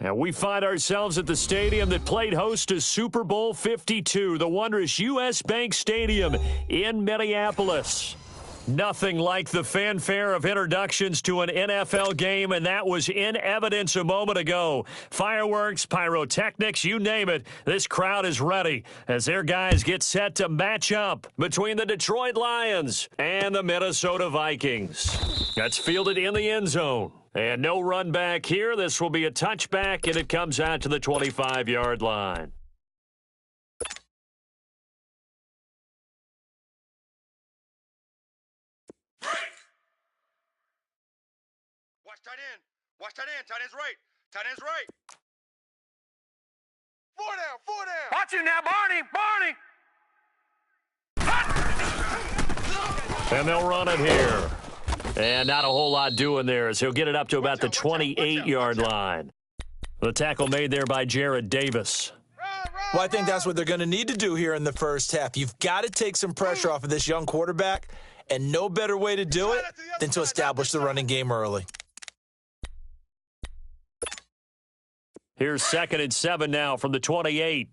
And we find ourselves at the stadium that played host to Super Bowl 52, the wondrous U.S. Bank Stadium in Minneapolis. Nothing like the fanfare of introductions to an NFL game, and that was in evidence a moment ago. Fireworks, pyrotechnics, you name it, this crowd is ready as their guys get set to match up between the Detroit Lions and the Minnesota Vikings. That's fielded in the end zone. And no run back here. This will be a touchback, and it comes out to the 25-yard line. Watch tight end. Watch tight end. Tight end's right. Tight end's right. 4 down. 4 down. Watch you now, Barney. And they'll run it here. And not a whole lot doing there as he'll get it up to about the 28-yard line. The tackle made there by Jared Davis. Well, I think that's what they're going to need to do here in the first half. You've got to take some pressure off of this young quarterback, and no better way to do it than to establish the running game early. Here's 2nd and 7 now from the 28.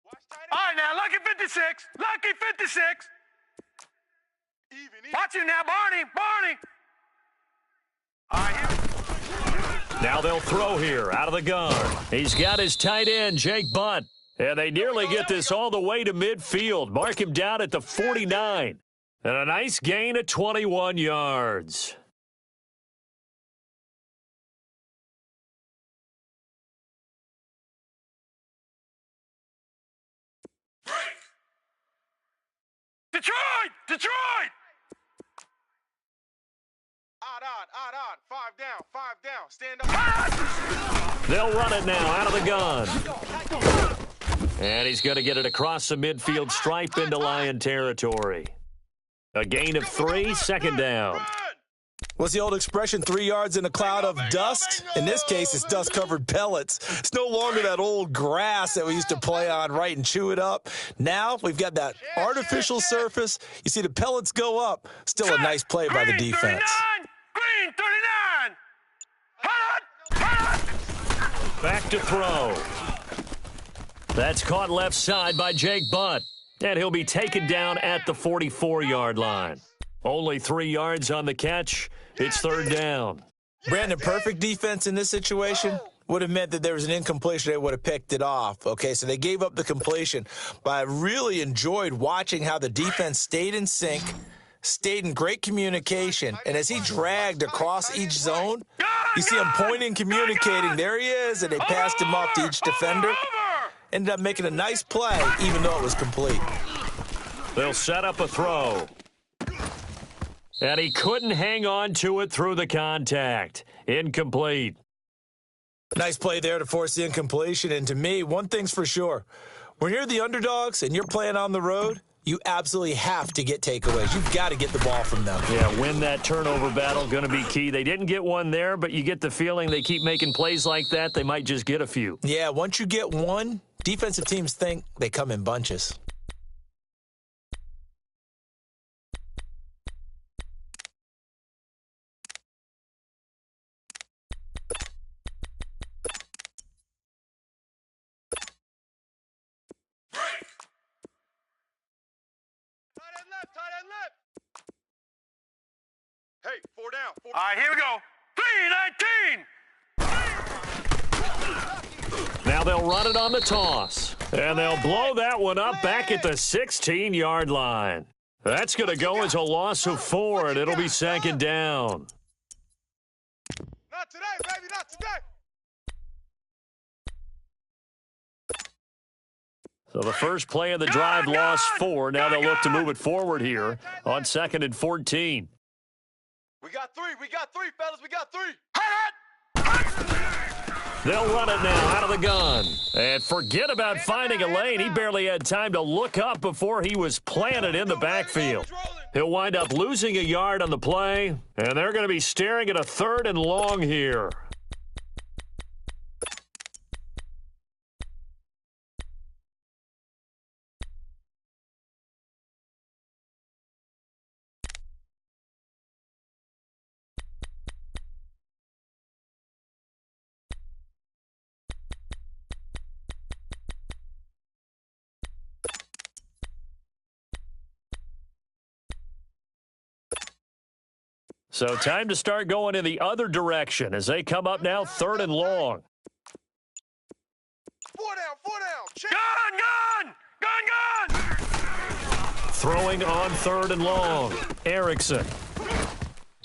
All right, now, lucky 56. Lucky 56. Watch you now, Barney. All right, here. Now they'll throw here out of the gun. He's got his tight end, Jake Butt. And they nearly get this all the way to midfield. Mark him down at the 49. And a nice gain of 21 yards. Detroit! Odd. 5 down. Stand up. They'll run it now out of the gun. And he's going to get it across the midfield stripe into Lion territory. A gain of 3, 2nd down. What's the old expression, 3 yards in a cloud of dust? In this case, it's dust-covered pellets. It's no longer that old grass that we used to play on, right, and chew it up. Now we've got that artificial surface. You see the pellets go up. Still a nice play by the defense. Green 39. Back to throw. That's caught left side by Jake Butt. And he'll be taken down at the 44-yard line. Only 3 yards on the catch. It's 3rd down. Brandon, perfect defense in this situation would have meant that there was an incompletion. They would have picked it off. Okay, so they gave up the completion. But I really enjoyed watching how the defense stayed in sync, stayed in great communication, and as he dragged across each zone, you see him pointing, communicating. There he is, and they passed him off to each defender. Ended up making a nice play, even though it was complete. They'll set up a throw. And he couldn't hang on to it through the contact. Incomplete. Nice play there to force the incompletion. And to me, one thing's for sure. When you're the underdogs and you're playing on the road, you absolutely have to get takeaways. You've got to get the ball from them. Yeah, win that turnover battle, going to be key. They didn't get one there, but you get the feeling they keep making plays like that, they might just get a few. Yeah, once you get one, defensive teams think they come in bunches. Tight end left. Hey, 4 down. All right, here we go. 3-19. Now they'll run it on the toss. And they'll blow that one up back at the 16-yard line. That's going to go as a loss of 4, and it'll be 2nd down. Not today, baby, not today. So the first play of the drive lost 4. Now they'll look to move it forward here on 2nd and 14. We got 3, fellas, we got 3. They'll run it now out of the gun. And forget about finding a lane. He barely had time to look up before he was planted in the backfield. He'll wind up losing a yard on the play, and they're going to be staring at a 3rd and long here. So time to start going in the other direction as they come up now 3rd and long. 4 down, 4 down. Check. Gun! Throwing on 3rd and long. Erickson.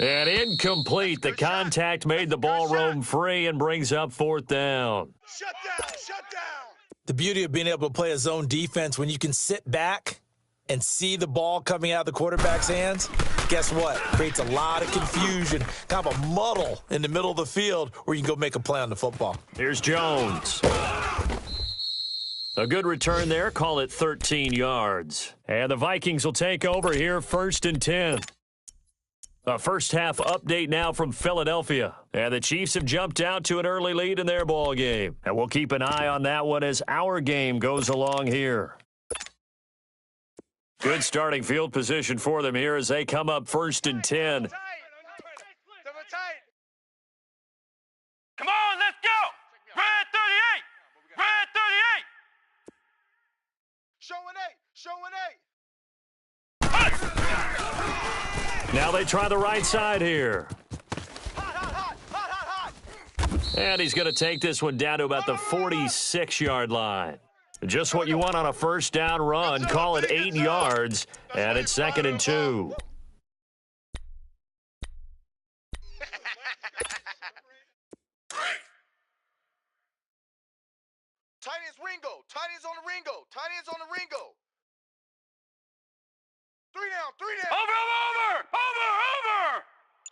And incomplete. The contact made the ball roam free and brings up 4th down. Shut down, shut down. The beauty of being able to play a zone defense when you can sit back and see the ball coming out of the quarterback's hands, guess what? Creates a lot of confusion, kind of a muddle in the middle of the field where you can go make a play on the football. Here's Jones. A good return there. Call it 13 yards. And the Vikings will take over here 1st and 10. A first half update now from Philadelphia. And the Chiefs have jumped out to an early lead in their ball game. And we'll keep an eye on that one as our game goes along here. Good starting field position for them here as they come up 1st and 10. Double tight. Come on, let's go! Red 38! Red 38! Showing 8. Now they try the right side here. And he's going to take this one down to about the 46-yard line. Just what you want on a first down run. Call it 8 yards, and it's 2nd and 2. Tight ends Ringo. Tight ends on the Ringo. Tight ends on the Ringo. 3 down, 3 down. Over!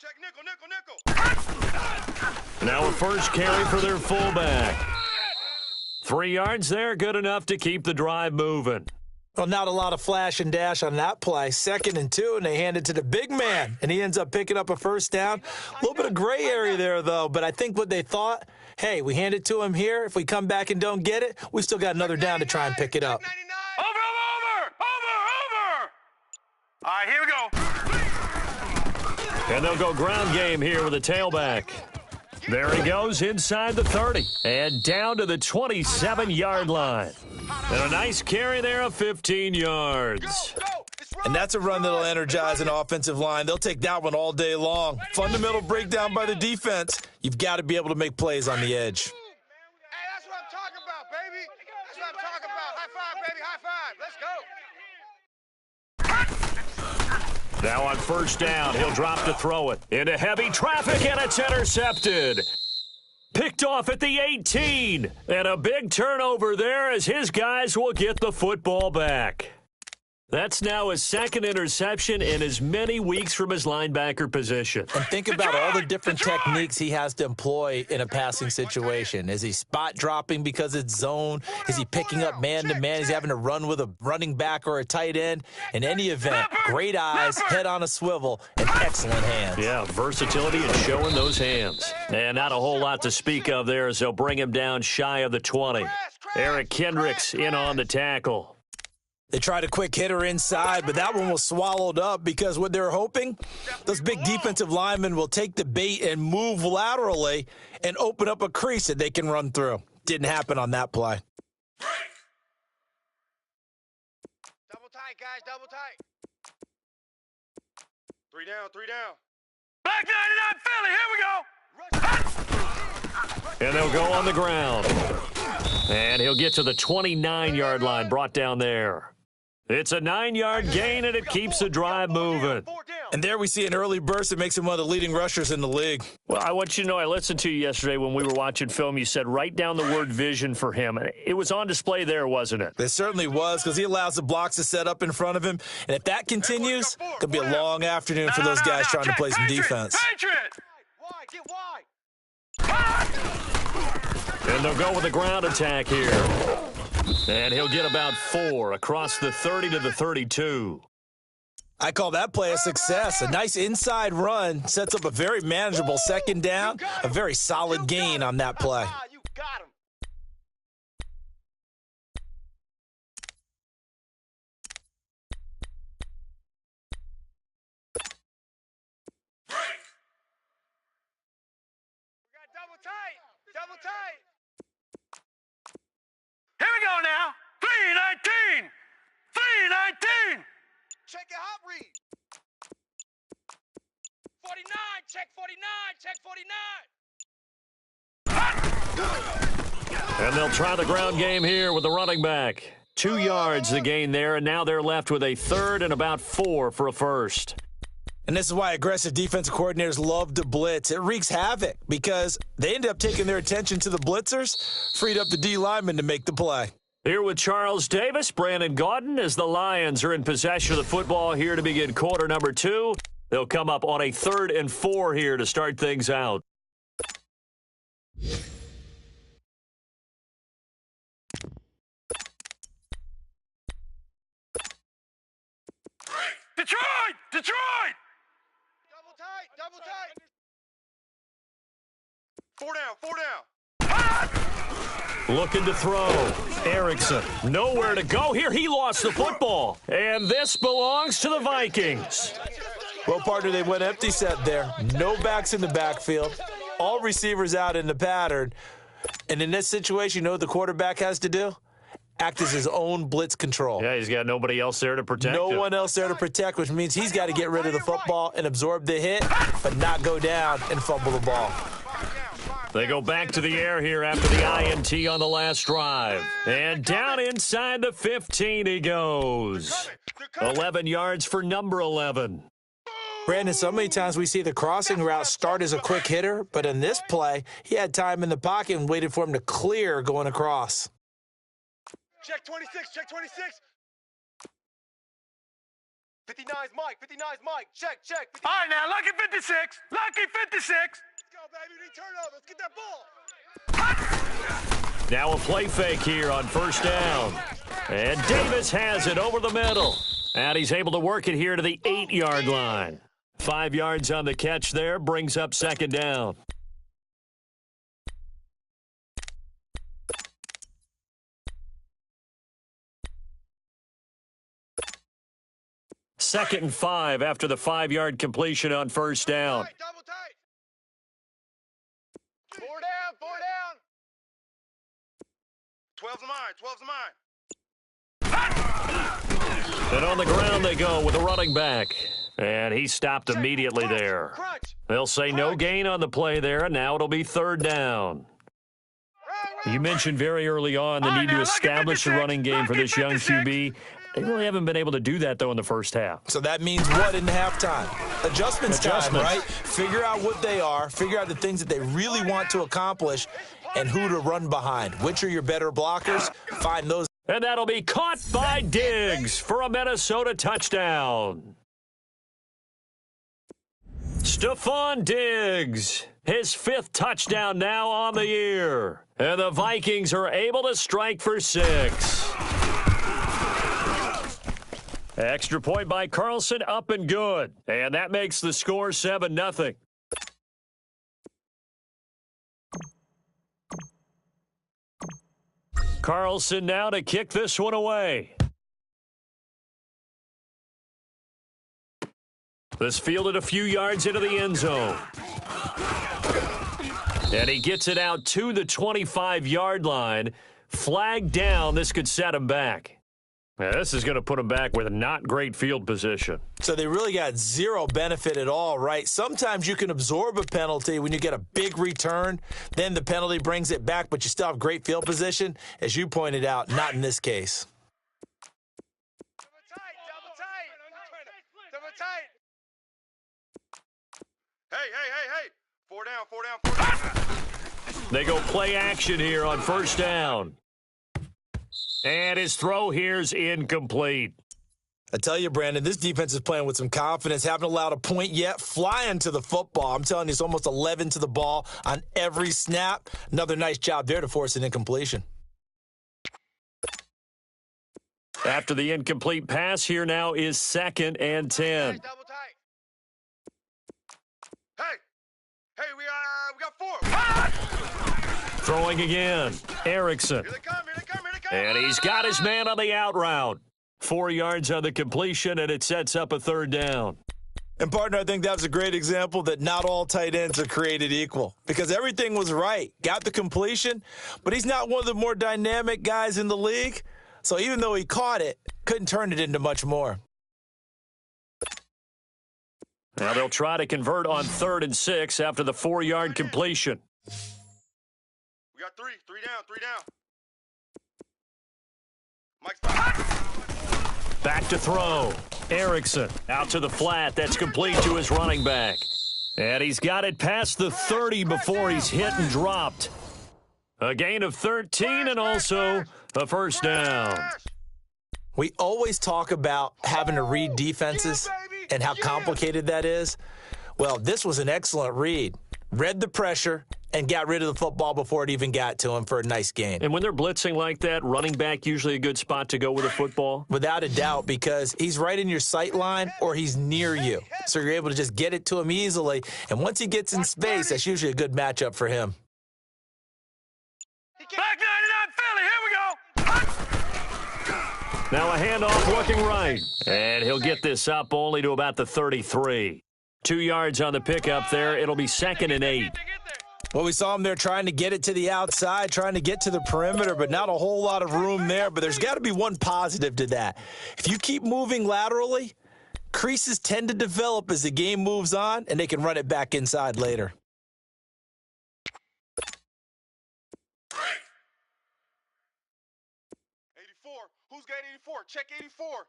Check nickel. Now a first carry for their fullback. 3 yards there, good enough to keep the drive moving. Well, not a lot of flash and dash on that play. 2nd and 2, and they hand it to the big man, and he ends up picking up a first down. A little bit of gray area there, though, but I think what they thought, hey, we hand it to him here. If we come back and don't get it, we still got another down to try and pick it up. Over! All right, here we go. And they'll go ground game here with a tailback. There he goes inside the 30 and down to the 27-yard line. And a nice carry there of 15 yards. And that's a run that'll energize an offensive line. They'll take that one all day long. Fundamental breakdown by the defense. You've got to be able to make plays on the edge. Hey, that's what I'm talking about, baby. That's what I'm talking about. High five, baby. High five. Let's go. Now on first down, he'll drop to throw it. Into heavy traffic, and it's intercepted. Picked off at the 18. And a big turnover there as his guys will get the football back. That's now his 2nd interception in as many weeks from his linebacker position. And think about all the different techniques he has to employ in a passing situation. Is he spot dropping because it's zone? Is he picking up man-to-man? Is he having to run with a running back or a tight end? In any event, great eyes, head on a swivel, and excellent hands. Yeah, versatility and showing those hands. And not a whole lot to speak of there as they'll bring him down shy of the 20. Eric Kendricks in on the tackle. They tried a quick hitter inside, but that one was swallowed up because what they're hoping, those big defensive linemen will take the bait and move laterally and open up a crease that they can run through. Didn't happen on that play. Double tight, guys. Double tight. 3 down, 3 down. Black 99 Philly, here we go. And they'll go on the ground. And he'll get to the 29-yard line, brought down there. It's a 9-yard gain, and it keeps the drive moving. And there we see an early burst that makes him one of the leading rushers in the league. Well, I want you to know, I listened to you yesterday when we were watching film. You said write down the word vision for him. It was on display there, wasn't it? It certainly was, because he allows the blocks to set up in front of him. And if that continues, it could be a long afternoon for those guys trying to play some defense. Wide, get wide. And they'll go with a ground attack here. And he'll get about 4 across the 30 to the 32. I call that play a success. A nice inside run sets up a very manageable 2nd down, a very solid gain on that play. You got him. We got double tight. Double tight. Here we go now. 319. 319. Check your hot read. 49, check 49, check 49. And they'll try the ground game here with the running back. 2 yards the gain there, and now they're left with a third and about 4 for a first. And this is why aggressive defensive coordinators love to blitz. It wreaks havoc because they end up taking their attention to the blitzers, freed up the D lineman to make the play. Here with Charles Davis, Brandon Gaudin, as the Lions are in possession of the football here to begin quarter number 2. They'll come up on a 3rd and 4 here to start things out. Detroit! Detroit! Double tight. 4 down, 4 down. Looking to throw. Erickson, nowhere to go here. He lost the football. And this belongs to the Vikings. Well, partner, they went empty set there. No backs in the backfield. All receivers out in the pattern. And in this situation, you know what the quarterback has to do? Act as his own blitz control. Yeah, he's got nobody else there to protect No him. one else there to protect, which means he's got to get rid of the football and absorb the hit, but not go down and fumble the ball. They go back to the air here after the INT on the last drive. And down inside the 15 he goes. 11 yards for number 11. Brandon, so many times we see the crossing route start as a quick hitter, but in this play, he had time in the pocket and waited for him to clear going across. Check 26, check 26. 59's Mike, 59's Mike. Check. All right, now, lucky 56. Lucky 56. Let's go, baby. We need turnover. Let's get that ball. Now a play fake here on first down. And Davis has it over the middle. And he's able to work it here to the 8-yard line. 5 yards on the catch there, brings up second down. Second and 5 after the 5-yard completion on first down. Double tight. 4 down, 4 down. 12's mine. And on the ground they go with a running back. And he stopped immediately there. They'll say no gain on the play there, and now it'll be third down. You mentioned very early on the need to establish a running game for this young QB. They really haven't been able to do that, though, in the first half. So that means what in halftime? Adjustments time, right? Figure out what they are, figure out the things that they really want to accomplish, and who to run behind. Which are your better blockers? Find those. And that'll be caught by Diggs for a Minnesota touchdown. Stephon Diggs, his 5th touchdown now on the year. And the Vikings are able to strike for 6. Extra point by Carlson, up and good. And that makes the score 7-0. Carlson now to kick this one away. This fielded a few yards into the end zone. And he gets it out to the 25-yard line. Flag down. This could set him back. Now, this is going to put him back with a not great field position. So they really got zero benefit at all, right? Sometimes you can absorb a penalty when you get a big return. Then the penalty brings it back, but you still have great field position. As you pointed out, not in this case. Double tight. Hey. 4 down. They go play action here on first down. And his throw here's incomplete. I tell you, Brandon, this defense is playing with some confidence. Haven't allowed a point yet. Flying to the football. I'm telling you, it's almost 11 to the ball on every snap. Another nice job there to force an incompletion. After the incomplete pass, here now is 2nd and 10. Double tight. Hey, we got 4. Throwing again. Erickson. Here they come. And he's got his man on the out route. 4 yards on the completion, and it sets up a third down. And, partner, I think that's a great example that not all tight ends are created equal because everything was right. Got the completion, but he's not one of the more dynamic guys in the league. So even though he caught it, couldn't turn it into much more. Now they'll try to convert on 3rd and 6 after the 4-yard completion. We got three down. Mike, stop. Back to throw. Erickson out to the flat. That's complete to his running back. And he's got it past the 30 before he's hit and dropped. A gain of 13 and also a first down. We always talk about having to read defenses and how complicated that is. Well, this was an excellent read. Read the pressure and got rid of the football before it even got to him for a nice gain. And when they're blitzing like that, running back usually a good spot to go with a football? Without a doubt, because he's right in your sight line or he's near you. So you're able to just get it to him easily. And once he gets in space, that's usually a good matchup for him. Back 99 Philly, here we go. Now a handoff looking right. And he'll get this up only to about the 33. 2 yards on the pickup there. It'll be 2nd and 8. Well, we saw him there trying to get it to the outside, trying to get to the perimeter, but not a whole lot of room there. But there's got to be one positive to that. If you keep moving laterally, creases tend to develop as the game moves on, and they can run it back inside later. 84. Who's got 84? Check 84.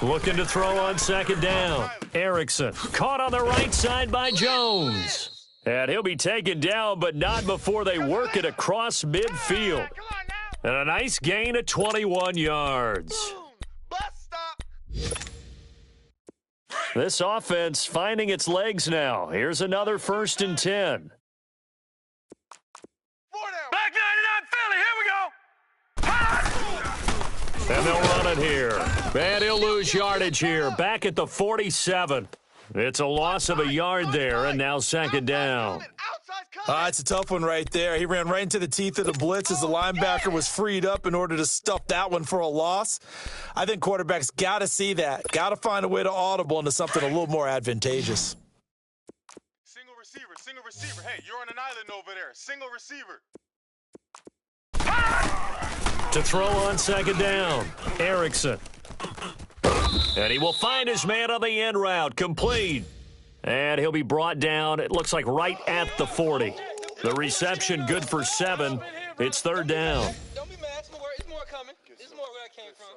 Looking to throw on 2nd down. Erickson caught on the right side by Jones. And he'll be taken down, but not before they work it across midfield. And a nice gain of 21 yards. Bus stop. This offense finding its legs now. Here's another 1st and 10. 4 down. Back 99 Philly, here we go. And they'll run it here. And he'll lose yardage here. Back at the 47. It's a loss of a yard there, and now 2nd down. It's a tough one right there. He ran right into the teeth of the blitz as the linebacker was freed up in order to stuff that one for a loss. I think quarterbacks got to see that. Got to find a way to audible into something a little more advantageous. Single receiver. Hey, you're on an island over there. Single receiver. To throw on 2nd down, Erickson. And he will find his man on the end route, complete. And he'll be brought down, it looks like right at the 40. The reception good for 7. It's 3rd down. Don't be mad. It's more coming. It's more where I came from.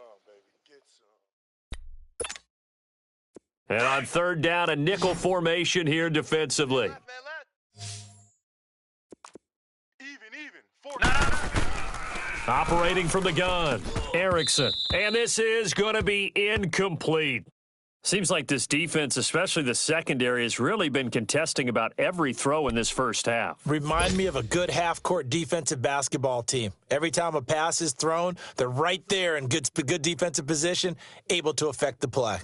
And on 3rd down, a nickel formation here defensively. Even. 4. Operating from the gun, Erickson. And this is going to be incomplete. Seems like this defense, especially the secondary, has really been contesting about every throw in this first half. Remind me of a good half-court defensive basketball team. Every time a pass is thrown, they're right there in good defensive position, able to affect the play.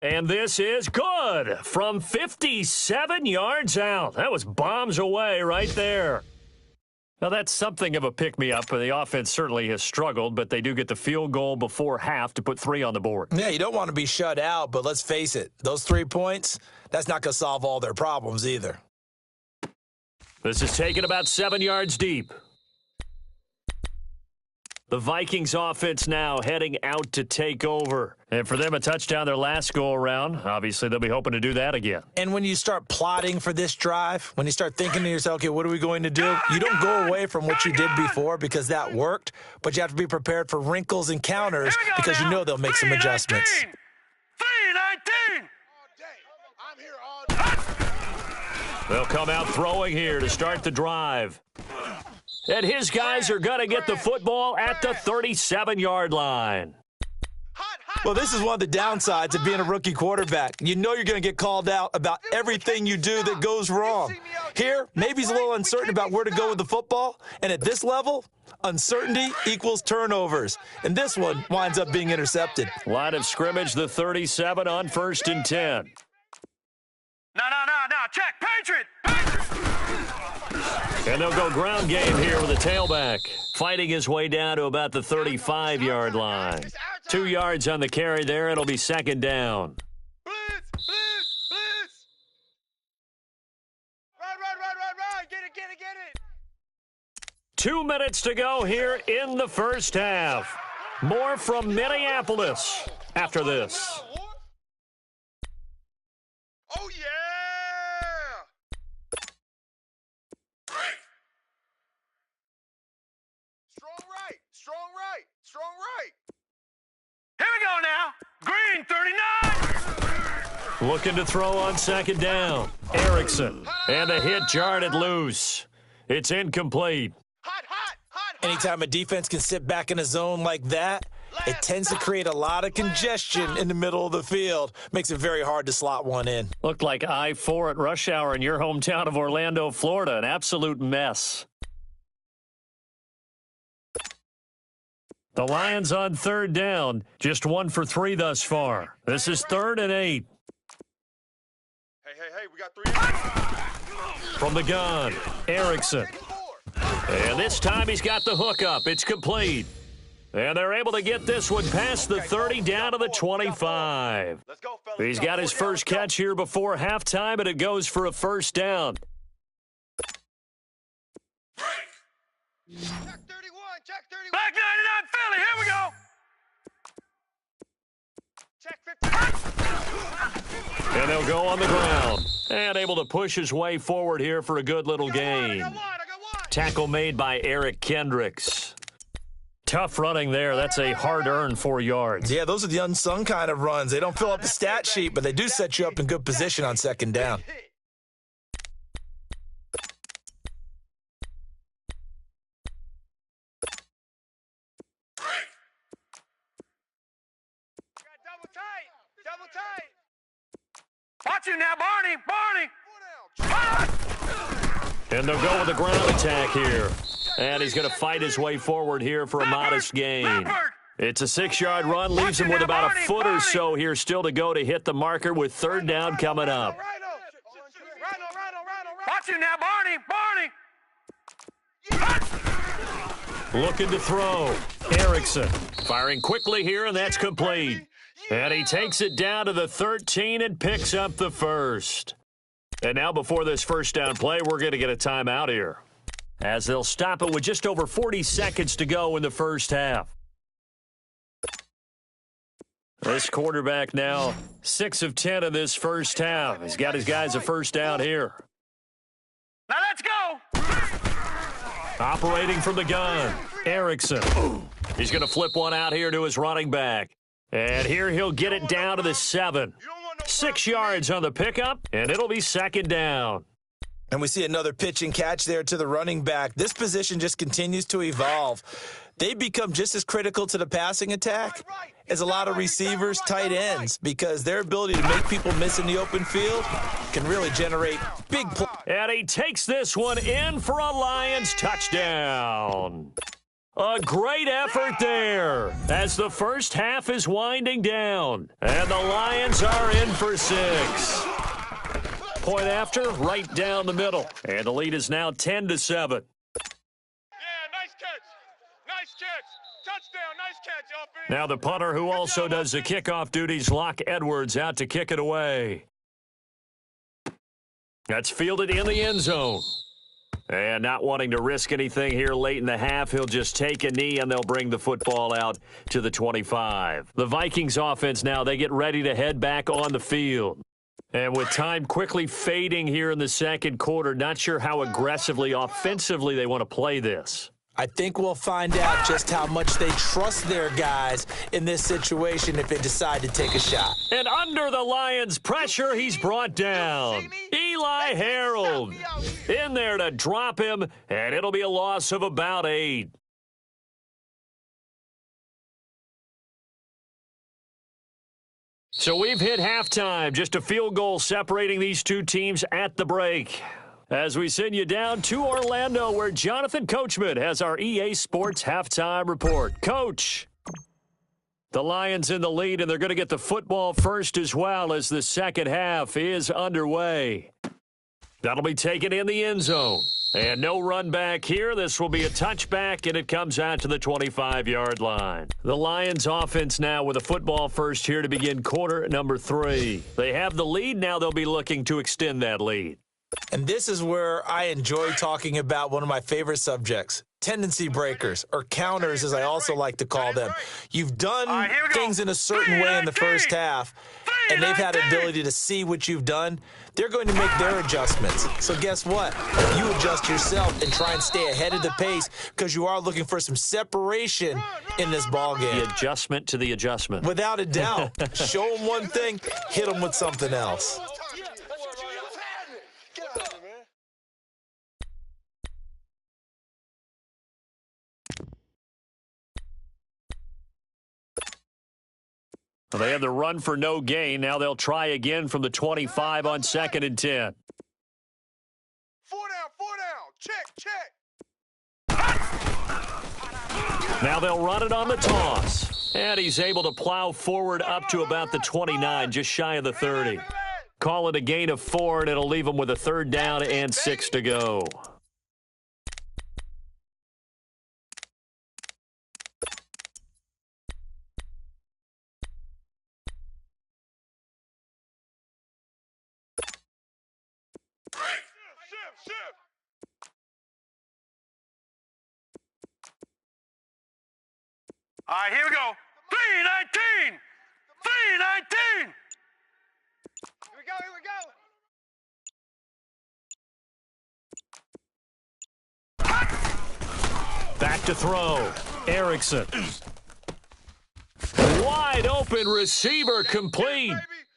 And this is good from 57 yards out. That was bombs away right there. Now, that's something of a pick-me-up. The offense certainly has struggled, but they do get the field goal before half to put 3 on the board. Yeah, you don't want to be shut out, but let's face it, those 3 points, that's not going to solve all their problems either. This is taken about 7 yards deep. The Vikings offense now heading out to take over. And for them, a touchdown their last go-around. Obviously, they'll be hoping to do that again. And when you start plotting for this drive, when you start thinking to yourself, okay, what are we going to do? You don't go away from what you did before because that worked, but you have to be prepared for wrinkles and counters because you know they'll make some adjustments. 319. I'm here all day. They'll come out throwing here to start the drive. And his guys are going to get the football at the 37-yard line. Well, this is one of the downsides of being a rookie quarterback. You know you're going to get called out about everything you do that goes wrong. Here, maybe he's a little uncertain about where to go with the football. And at this level, uncertainty equals turnovers. And this one winds up being intercepted. Line of scrimmage, the 37 on 1st and 10. No. Check. Patriot. And they'll go ground game here with a tailback. Fighting his way down to about the 35-yard line. 2 yards on the carry there. It'll be 2nd down. Blitz. Run. Get it. 2 minutes to go here in the first half. More from Minneapolis after this. Oh, yeah! Strong right, strong right, strong right. Here we go now. Green 39. Looking to throw on second down. Erickson. And the hit jarred it loose. It's incomplete. Hot, hot, hot, hot. Anytime a defense can sit back in a zone like that, it tends to create a lot of congestion in the middle of the field. Makes it very hard to slot one in. Looked like I-4 at rush hour in your hometown of Orlando, Florida. An absolute mess. The Lions on third down. Just 1 for 3 thus far. This is 3rd and 8. Hey, we got 3. From the gun, Erickson. And this time he's got the hookup. It's complete. And they're able to get this one past the 30 down to the 25. Let's go, fellas. He's got his first catch here before halftime, and it goes for a first down. Check 31, check 31. Black 99 Philly. Here we go. Check 50. And they'll go on the ground. And able to push his way forward here for a good little gain. I got one. Tackle made by Eric Kendricks. Tough running there. That's a hard-earned 4 yards. Yeah, those are the unsung kind of runs. They don't fill up the stat sheet, but they do set you up in good position on second down. Double tight. Watch you now, Barney. And they'll go with the ground attack here. And he's going to fight his way forward here for a modest gain. It's a 6-yard run, leaves him with about a foot or so here still to go to hit the marker with third down coming up. Watch you now, Barney. Looking to throw. Erickson firing quickly here, and that's complete. And he takes it down to the 13 and picks up the first. And now before this first down play, we're going to get a timeout here, as they'll stop it with just over 40 seconds to go in the first half. This quarterback now 6 of 10 in this first half. He's got his guys a first down here. Now let's go. Operating from the gun, Erickson. He's going to flip one out here to his running back. And here he'll get it down to the 7. 6 yards on the pickup, and it'll be second down. And we see another pitch and catch there to the running back. This position just continues to evolve. They become just as critical to the passing attack as a lot of receivers, tight ends, because their ability to make people miss in the open field can really generate big plays. And he takes this one in for a Lions touchdown. A great effort there as the first half is winding down. And the Lions are in for 6. Point after, right down the middle. And the lead is now 10-7. Yeah, nice catch. Nice catch. Touchdown, nice catch, offense. Now the punter, who also does the kickoff duties, Locke Edwards, out to kick it away. That's fielded in the end zone. And not wanting to risk anything here late in the half, he'll just take a knee and they'll bring the football out to the 25. The Vikings offense now, they get ready to head back on the field. And with time quickly fading here in the second quarter, not sure how aggressively, offensively they want to play this. I think we'll find out just how much they trust their guys in this situation if they decide to take a shot. And under the Lions' pressure, he's brought down. Eli Harold in there to drop him, and it'll be a loss of about 8. So we've hit halftime, just a field goal separating these two teams at the break. As we send you down to Orlando, where Jonathan Coachman has our EA Sports halftime report. Coach, the Lions in the lead, and they're going to get the football first as well as the second half is underway. That'll be taken in the end zone. And no run back here. This will be a touchback, and it comes out to the 25-yard line. The Lions offense now with a football first here to begin quarter number 3. They have the lead. Now they'll be looking to extend that lead. And this is where I enjoy talking about one of my favorite subjects, tendency breakers, or counters, as I also like to call them. You've done things in a certain way in the first half, and they've had the ability to see what you've done. They're going to make their adjustments. So guess what? You adjust yourself and try and stay ahead of the pace because you are looking for some separation in this ball game. The adjustment to the adjustment. Without a doubt. Show them one thing, hit them with something else. Well, they had the run for no gain. Now they'll try again from the 25 on 2nd and 10. 4 down. Check. Now they'll run it on the toss. And he's able to plow forward up to about the 29, just shy of the 30. Call it a gain of 4, and it'll leave them with a 3rd down and 6 to go. Shift. All right, here we go. 319. 319. Here we go. Back to throw. Erickson. Wide open receiver complete.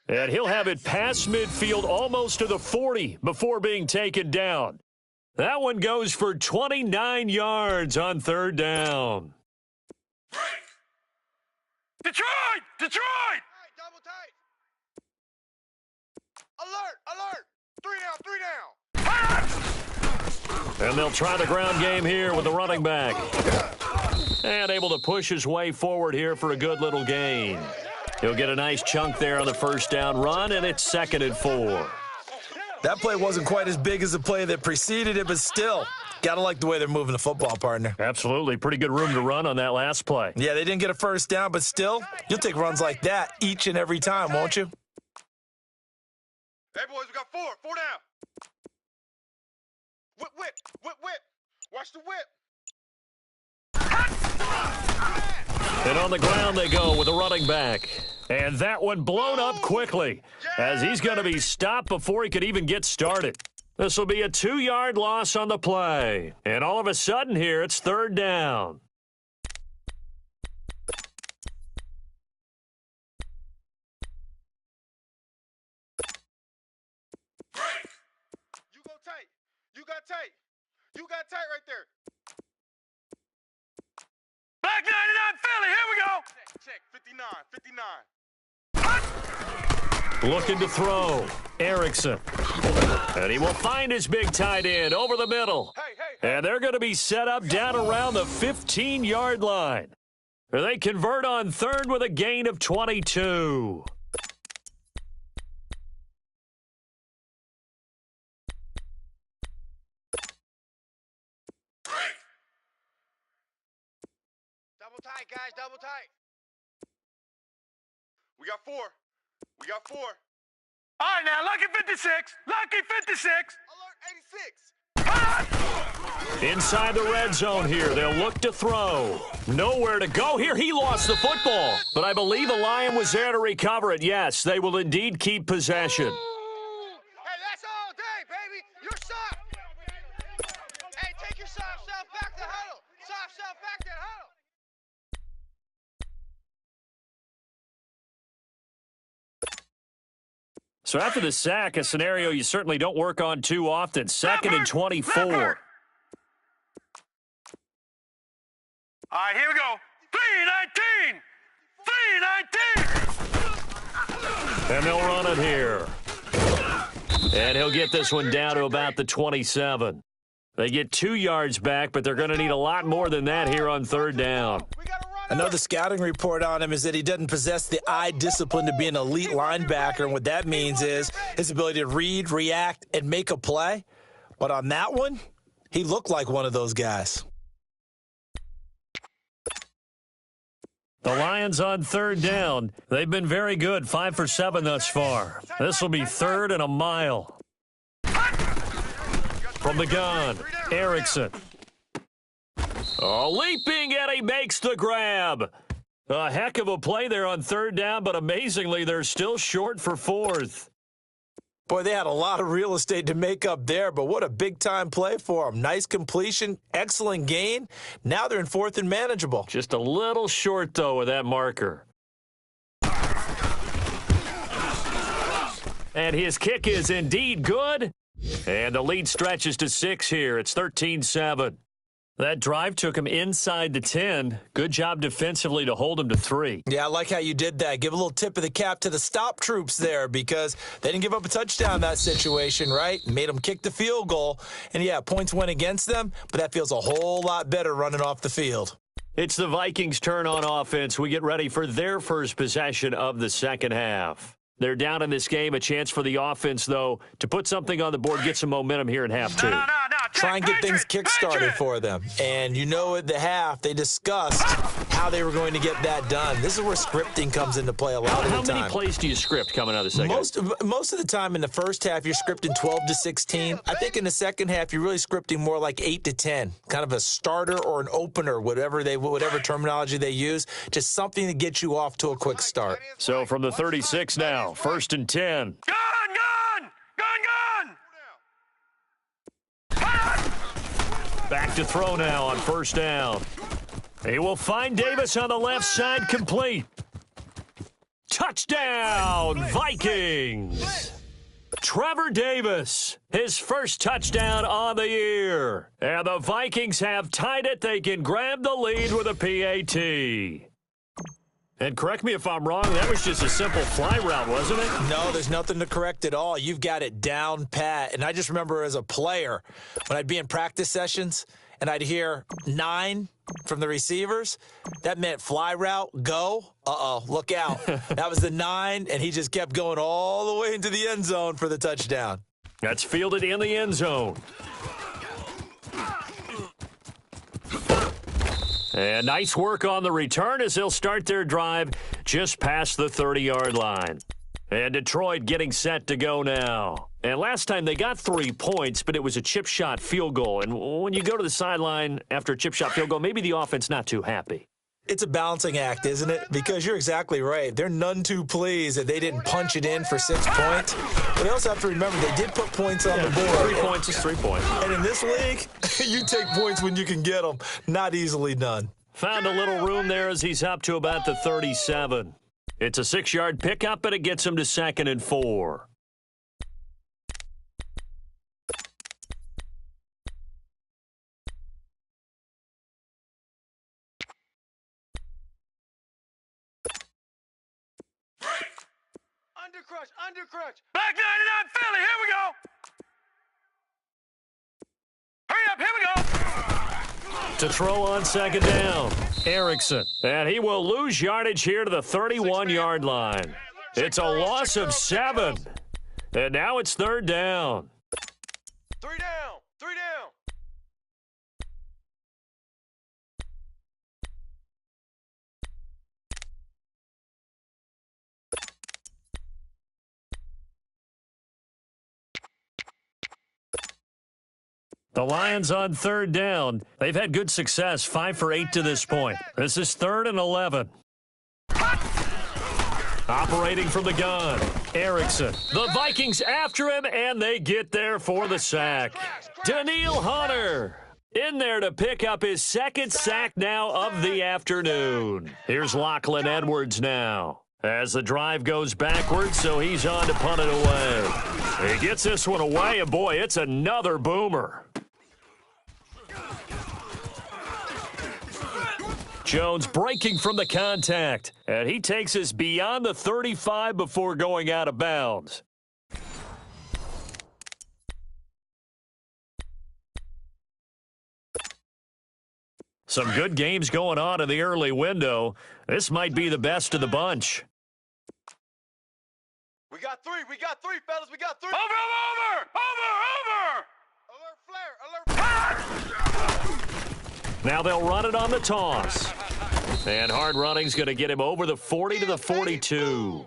And he'll have it past midfield almost to the 40 before being taken down. That one goes for 29 yards on 3rd down. Detroit! Double tight. Alert. 3 down. And they'll try the ground game here with the running back. And able to push his way forward here for a good little gain. He'll get a nice chunk there on the 1st down run, and it's 2nd and 4. That play wasn't quite as big as the play that preceded it, but still, gotta like the way they're moving the football, partner. Absolutely. Pretty good room to run on that last play. Yeah, they didn't get a 1st down, but still, you'll take runs like that each and every time, won't you? Hey, boys, we got 4 down. Whip. Watch the whip. And on the ground they go with a running back. And that one blown up quickly as he's going to be stopped before he could even get started. This will be a 2-yard loss on the play. And all of a sudden here, it's 3rd down. You got tight right there. Black 99 Philly, here we go. Check. 59. Looking to throw. Erickson. And he will find his big tight end over the middle. And they're going to be set up down around the 15-yard line. They convert on 3rd with a gain of 22. Double tight, guys. Double tight. We got 4. All right, now, lucky 56. Lucky 56. Alert 86. Inside the red zone here. They'll look to throw. Nowhere to go here. He lost the football. But I believe a Lion was there to recover it. Yes, they will indeed keep possession. Hey, that's all day, baby. You're soft. Hey, take your soft self back to huddle. Soft self back to huddle. So after the sack, a scenario you certainly don't work on too often. 2nd and 24. All right, here we go. 319. And they'll run it here. And he'll get this one down to about the 27. They get 2 yards back, but they're going to need a lot more than that here on 3rd down. Another scouting report on him is that he doesn't possess the eye discipline to be an elite linebacker, and what that means is his ability to read, react, and make a play. But on that one, he looked like one of those guys. The Lions on 3rd down. They've been very good, 5 for 7 thus far. This will be 3rd and a mile. From the gun, Erickson. Oh, leaping, and he makes the grab. A heck of a play there on third down, but amazingly, they're still short for fourth. Boy, they had a lot of real estate to make up there, but what a big-time play for them. Nice completion, excellent gain. Now they're in fourth and manageable. Just a little short, though, with that marker. And his kick is indeed good. And the lead stretches to 6 here. It's 13-7. That drive took him inside the 10. Good job defensively to hold him to 3. Yeah, I like how you did that. Give a little tip of the cap to the stop troops there because they didn't give up a touchdown in that situation, right? Made them kick the field goal. And, yeah, points went against them, but that feels a whole lot better running off the field. It's the Vikings' turn on offense. We get ready for their first possession of the second half. They're down in this game. A chance for the offense, though, to put something on the board, get some momentum here in half 2. No. Try and get things kick-started for them. And you know at the half, they discussed how they were going to get that done. This is where scripting comes into play a lot of the time. How many plays do you script coming out of the second? Most of the time in the first half, you're scripting 12 to 16. I think in the second half, you're really scripting more like 8 to 10, kind of a starter or an opener, whatever terminology they use, just something to get you off to a quick start. So from the 36 now, 1st and 10. Gun! Back to throw now on first down. He will find Davis on the left side, complete. Touchdown, Vikings! Trevor Davis, his first touchdown on the year. And the Vikings have tied it. They can grab the lead with a PAT. And correct me if I'm wrong, that was just a simple fly route, wasn't it? No, there's nothing to correct at all. You've got it down pat. And I just remember as a player, when I'd be in practice sessions and I'd hear 9 from the receivers, that meant fly route, go. Uh-oh, look out. That was the 9, and he just kept going all the way into the end zone for the touchdown. That's fielded in the end zone. And nice work on the return as they'll start their drive just past the 30-yard line. And Detroit getting set to go now. And last time they got 3 points, but it was a chip shot field goal. And when you go to the sideline after a chip shot field goal, maybe the offense not too happy. It's a balancing act, isn't it? Because you're exactly right. They're none too pleased that they didn't punch it in for 6 points. But they also have to remember they did put points on the board. 3 points is 3 points. And in this league, you take points when you can get them. Not easily done. Found a little room there as he's up to about the 37. It's a 6-yard pickup, but it gets him to 2nd and 4. Undercrush. Black 99 Philly, here we go. Hurry up, here we go. To throw on 2nd down, Erickson. And he will lose yardage here to the 31-yard line. It's a loss of 7. And now it's 3rd down. 3 down. The Lions on 3rd down. They've had good success, 5 for 8 to this point. This is 3rd and 11. Operating from the gun, Erickson. The Vikings after him, and they get there for the sack. Daniil Hunter in there to pick up his 2nd sack now of the afternoon. Here's Lachlan Edwards now. As the drive goes backwards, so he's on to punt it away. He gets this one away, and boy, it's another boomer. Jones breaking from the contact, and he takes us beyond the 35 before going out of bounds. Some good games going on in the early window. This might be the best of the bunch. We got three, fellas. We got 3. Over. Alert flare. Now they'll run it on the toss. And hard running's going to get him over the 40 to the 42.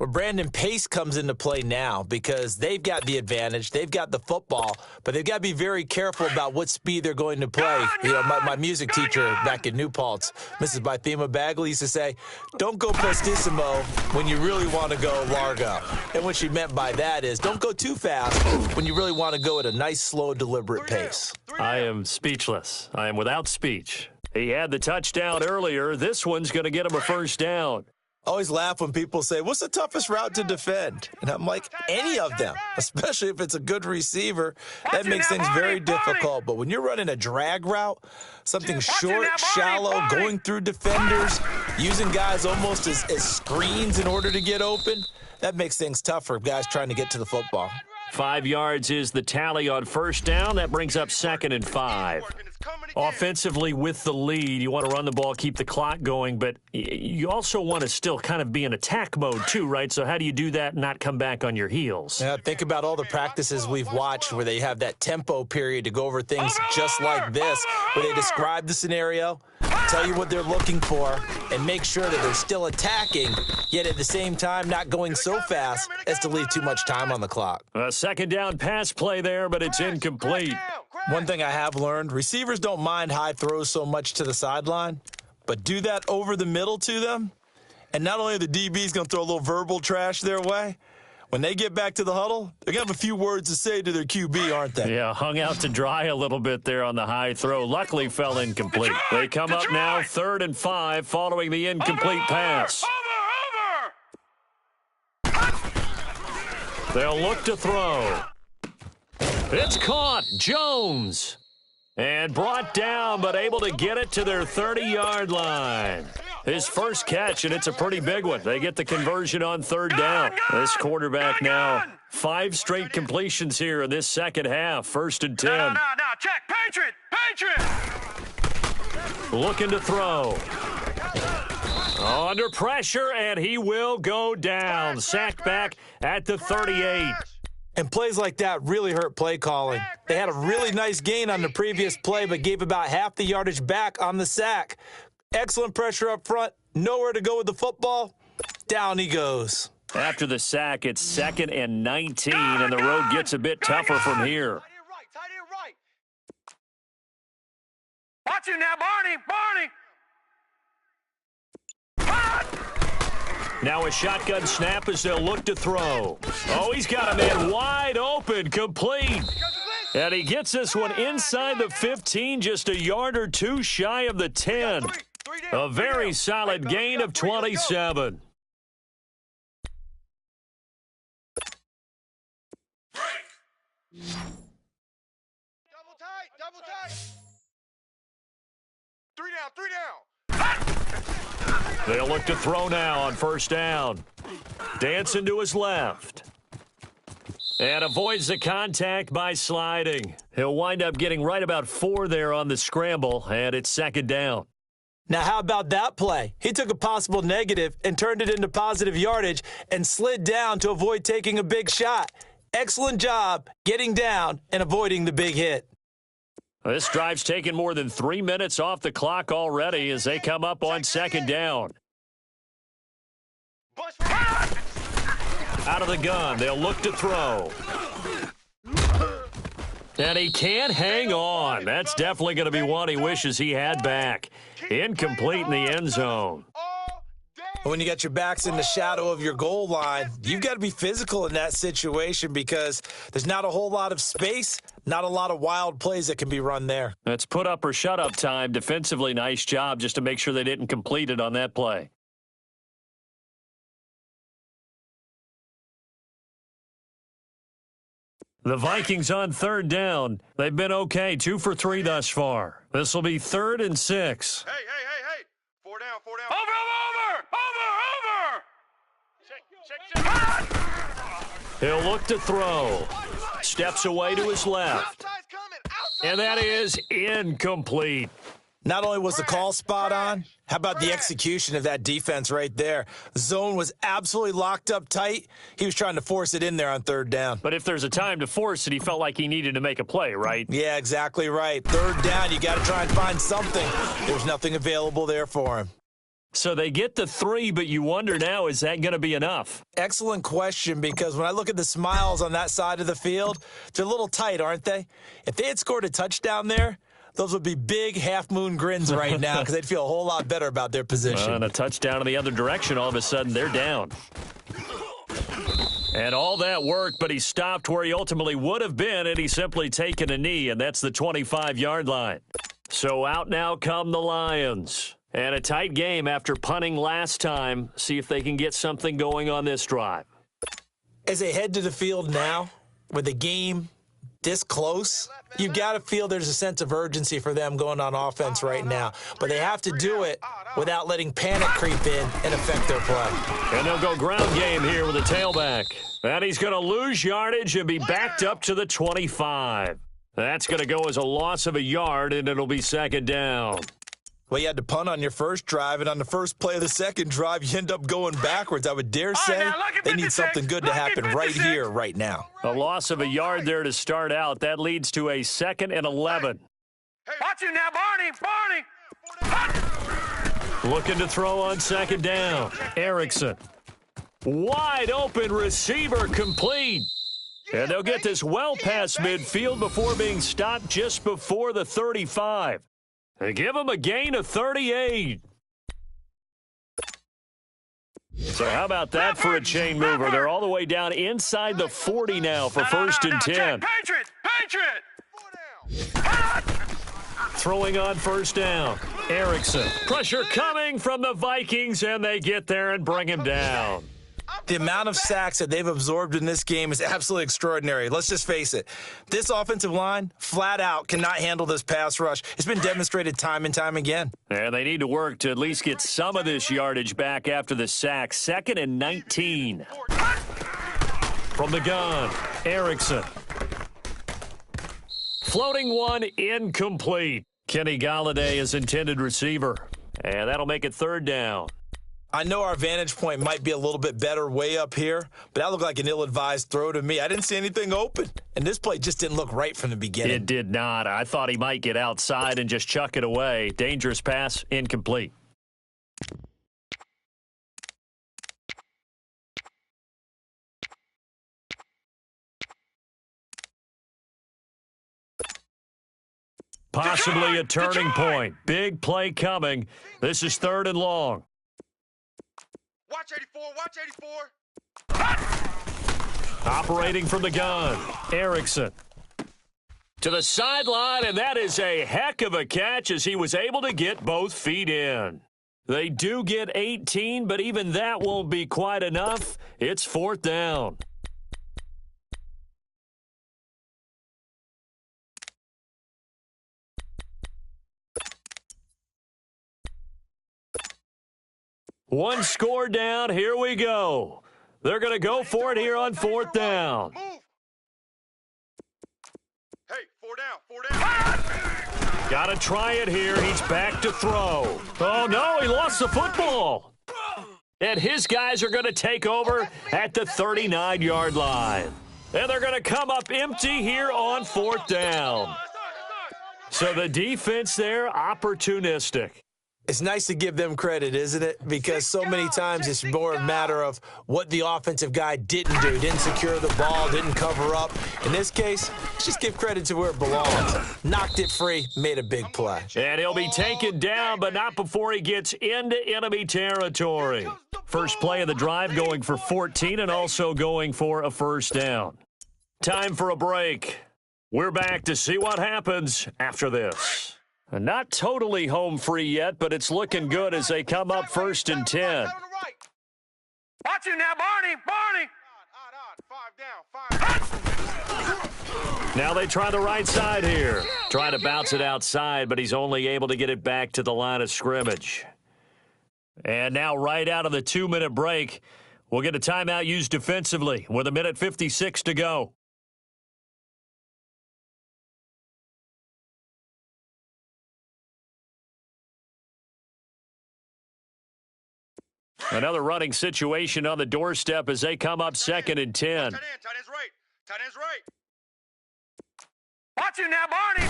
Well, Brandon, pace comes into play now because they've got the advantage. They've got the football, but they've got to be very careful about what speed they're going to play. You know, my music teacher back in New Paltz, Mrs. Bythema Bagley, used to say, don't go prestissimo when you really want to go largo. And what she meant by that is don't go too fast when you really want to go at a nice, slow, deliberate pace. I am speechless. I am without speech. He had the touchdown earlier. This one's going to get him a first down. I always laugh when people say, what's the toughest route to defend? And I'm like, any of them, especially if it's a good receiver. That makes things very difficult. But when you're running a drag route, something short, shallow, going through defenders, using guys almost as screens in order to get open, that makes things tough for guys trying to get to the football. 5 yards is the tally on first down. That brings up 2nd and 5. Offensively with the lead, you want to run the ball, keep the clock going, but you also want to still kind of be in attack mode too, right? So how do you do that and not come back on your heels? Yeah, think about all the practices we've watched where they have that tempo period to go over things just like this, where they describe the scenario, tell you what they're looking for, and make sure that they're still attacking, yet at the same time not going so fast as to leave too much time on the clock. A 2nd down pass play there, but it's incomplete. One thing I have learned, receivers don't mind high throws so much to the sideline, but do that over the middle to them, and not only are the DBs going to throw a little verbal trash their way, when they get back to the huddle, they're going to have a few words to say to their QB, aren't they? Yeah, hung out to dry a little bit there on the high throw. Luckily fell incomplete. They come up now 3rd and 5 following the incomplete pass. They'll look to throw. It's caught. Jones. And brought down, but able to get it to their 30-yard line. His first catch, and it's a pretty big one. They get the conversion on 3rd down. This quarterback now, 5 straight completions here in this second half. 1st and 10. No, check. Patriot. Looking to throw. Under pressure, and he will go down. Sacked back at the 38. And plays like that really hurt play calling. They had a really nice gain on the previous play, but gave about half the yardage back on the sack. Excellent pressure up front. Nowhere to go with the football. Down he goes. After the sack, it's 2nd and 19, and the road gets a bit tougher from here. Tight end right. Watch it now, Barney. Now a shotgun snap as they'll look to throw. Oh, he's got a man wide open, complete. And he gets this one inside the 15, just a yard or two shy of the 10. A very solid gain of 27. Double tight. 3 down. They'll look to throw now on 1st down. Dancing to his left. And avoids the contact by sliding. He'll wind up getting right about 4 there on the scramble, and it's 2nd down. Now, how about that play? He took a possible negative and turned it into positive yardage and slid down to avoid taking a big shot. Excellent job getting down and avoiding the big hit. This drive's taken more than 3 minutes off the clock already as they come up on 2nd down. Out of the gun, they'll look to throw. And he can't hang on. That's definitely going to be one he wishes he had back. Incomplete in the end zone. When you got your backs in the shadow of your goal line, you've got to be physical in that situation because there's not a whole lot of space, not a lot of wild plays that can be run there. That's put up or shut up time. Defensively, nice job just to make sure they didn't complete it on that play. The Vikings on 3rd down. They've been okay, 2 for 3 thus far. This will be 3rd and 6. Hey. 4 down. Over. Check. He'll look to throw. Steps away to his left. And that is incomplete. Not only was the call spot on, how about the execution of that defense right there? Zone was absolutely locked up tight. He was trying to force it in there on 3rd down. But if there's a time to force it, he felt like he needed to make a play, right? Yeah, exactly right. 3rd down, you got to try and find something. There's nothing available there for him. So they get the 3, but you wonder now, is that going to be enough? Excellent question, because when I look at the smiles on that side of the field, they're a little tight, aren't they? If they had scored a touchdown there, those would be big half-moon grins right now because they'd feel a whole lot better about their position. And a touchdown in the other direction, all of a sudden they're down. And all that worked, but he stopped where he ultimately would have been, and he's simply taken a knee, and that's the 25-yard line. So out now come the Lions. And a tight game after punting last time. See if they can get something going on this drive. As they head to the field now, with the game this close, you've got to feel there's a sense of urgency for them going on offense right now. But they have to do it without letting panic creep in and affect their play. And they'll go ground game here with a tailback. And he's going to lose yardage and be backed up to the 25. That's going to go as a loss of a yard, and it'll be second down. Well, you had to punt on your first drive, and on the first play of the second drive, you end up going backwards. I would dare say they need something good to happen right here, right now. A loss of a yard there to start out. That leads to a 2nd and 11. Watch it now, Barney. Looking to throw on second down. Erickson. Wide open receiver complete. And they'll get this well past midfield before being stopped just before the 35. They give him a gain of 38. So how about that for a chain mover? They're all the way down inside the 40 now for 1st and 10. Patriot! Throwing on 1st down. Erickson. Pressure coming from the Vikings, and they get there and bring him down. The amount of sacks that they've absorbed in this game is absolutely extraordinary. Let's just face it. This offensive line, flat out, cannot handle this pass rush. It's been demonstrated time and time again. And they need to work to at least get some of this yardage back after the sack. 2nd and 19. From the gun, Erickson. Floating one, incomplete. Kenny Golladay is intended receiver. And that'll make it 3rd down. I know our vantage point might be a little bit better way up here, but that looked like an ill-advised throw to me. I didn't see anything open, and this play just didn't look right from the beginning. It did not. I thought he might get outside and just chuck it away. Dangerous pass, incomplete. Possibly a turning point. Big play coming. This is 3rd and long. Watch 84, watch 84. Operating from the gun, Erickson. To the sideline, and that is a heck of a catch as he was able to get both feet in. They do get 18, but even that won't be quite enough. It's 4th down. One score down. Here we go. They're going to go for it here on 4th down. Move. Hey, 4 down. Got to try it here. He's back to throw. Oh, no, he lost the football. And his guys are going to take over at the 39-yard line. And they're going to come up empty here on 4th down. So the defense there, opportunistic. It's nice to give them credit, isn't it? Because so many times it's more a matter of what the offensive guy didn't do. Didn't secure the ball, didn't cover up. In this case, let's just give credit to where it belongs. Knocked it free, made a big play. And he'll be taken down, but not before he gets into enemy territory. First play of the drive going for 14 and also going for a 1st down. Time for a break. We're back to see what happens after this. Not totally home free yet, but it's looking good as they come up 1st and 10. Watch it now, Barney. Now they try the right side here. Try to bounce it outside, but he's only able to get it back to the line of scrimmage. And now right out of the 2-minute break, we'll get a timeout used defensively with 1:56 to go. Another running situation on the doorstep as they come up 2nd and 10. Tight end's right. Tight end's right. Watch it now, Barney.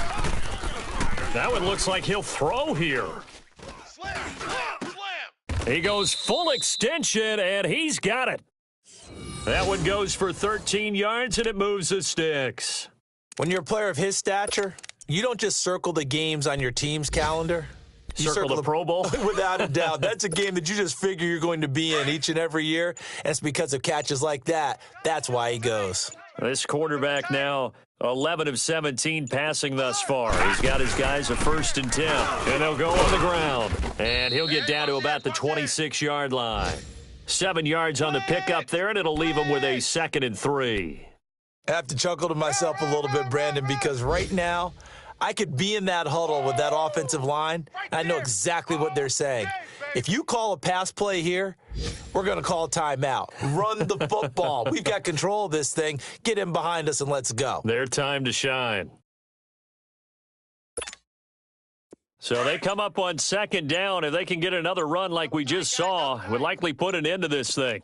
That one looks like he'll throw here. Slam, slam, slam. He goes full extension, and he's got it. That one goes for 13 yards, and it moves the sticks. When you're a player of his stature, you don't just circle the games on your team's calendar. You circle the Pro Bowl? Without a doubt. That's a game that you just figure you're going to be in each and every year, and it's because of catches like that. That's why he goes. This quarterback now 11 of 17 passing thus far. He's got his guys a 1st and 10, and they'll go on the ground. And he'll get down to about the 26-yard line. 7 yards on the pickup there, and it'll leave him with a 2nd and 3. I have to chuckle to myself a little bit, Brandon, because right now I could be in that huddle with that offensive line, and I know exactly what they're saying. If you call a pass play here, we're going to call a timeout. Run the football. We've got control of this thing. Get him behind us and let's go. Their time to shine. So they come up on 2nd down. If they can get another run like we just saw, would likely put an end to this thing.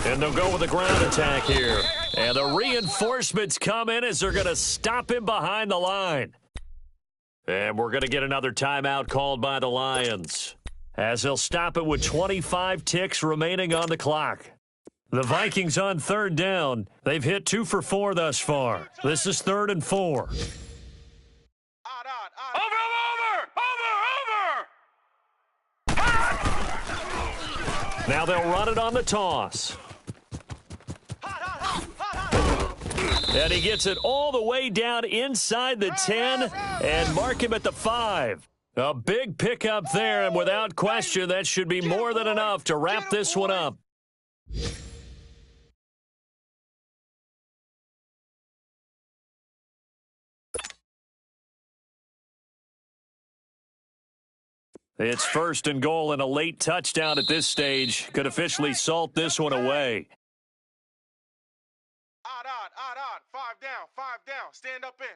And they'll go with a ground attack here. And the reinforcements come in as they're going to stop him behind the line. And we're going to get another timeout called by the Lions, as they'll stop it with 25 ticks remaining on the clock. The Vikings on 3rd down. They've hit 2 for 4 thus far. This is 3rd and 4. Over! Now they'll run it on the toss. And he gets it all the way down inside the 10 and mark him at the 5. A big pickup there, and without question, that should be more than enough to wrap this one up. It's 1st and goal, and a late touchdown at this stage could officially salt this one away. Odd. 5 down. Stand up in.